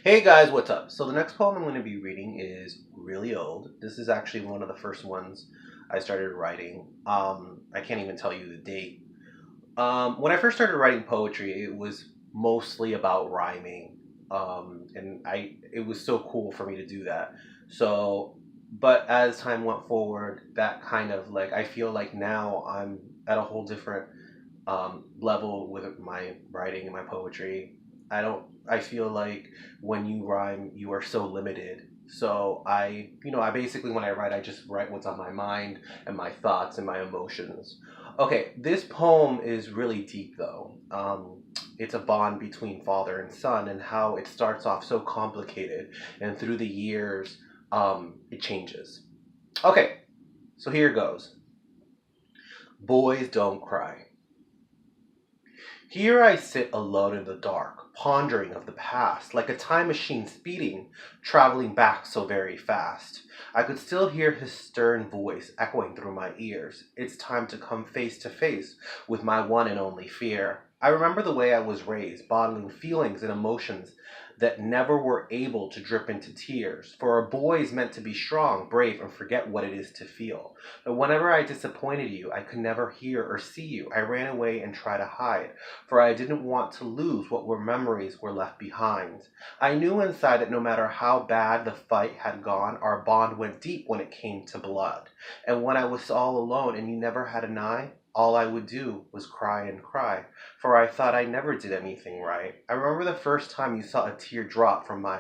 Hey guys, what's up? So the next poem I'm going to be reading is really old. This is actually one of the first ones I started writing. I can't even tell you the date. When I first started writing poetry, it was mostly about rhyming, and it was so cool for me to do that. So, but as time went forward, that kind of like I feel like now I'm at a whole different level with my writing and my poetry. I feel like when you rhyme, you are so limited. So I basically, when I write, I just write what's on my mind and my thoughts and my emotions. Okay, this poem is really deep though. It's a bond between father and son and how it starts off so complicated and through the years, it changes. Okay, so here goes. Boys don't cry. Here I sit alone in the dark, pondering of the past, like a time machine speeding, traveling back so very fast. I could still hear his stern voice echoing through my ears. It's time to come face to face with my one and only fear. I remember the way I was raised, bottling feelings and emotions that never were able to drip into tears. For a boy is meant to be strong, brave, and forget what it is to feel. But whenever I disappointed you, I could never hear or see you. I ran away and tried to hide for I didn't want to lose what were memories were left behind. I knew inside that no matter how bad the fight had gone, our bond went deep when it came to blood. And when I was all alone and you never had an eye, all I would do was cry and cry, for I thought I never did anything right. I remember the first time you saw a tear drop from my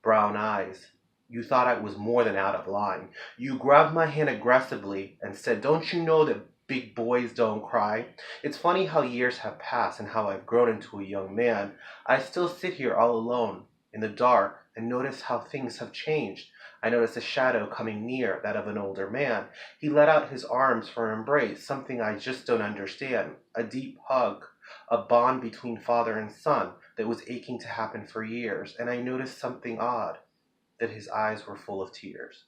brown eyes. You thought I was more than out of line. You grabbed my hand aggressively and said, "Don't you know that big boys don't cry?" It's funny how years have passed and how I've grown into a young man. I still sit here all alone in the dark and notice how things have changed. I notice a shadow coming near, that of an older man. He let out his arms for an embrace, something I just don't understand. A deep hug, a bond between father and son that was aching to happen for years, and I noticed something odd, that his eyes were full of tears.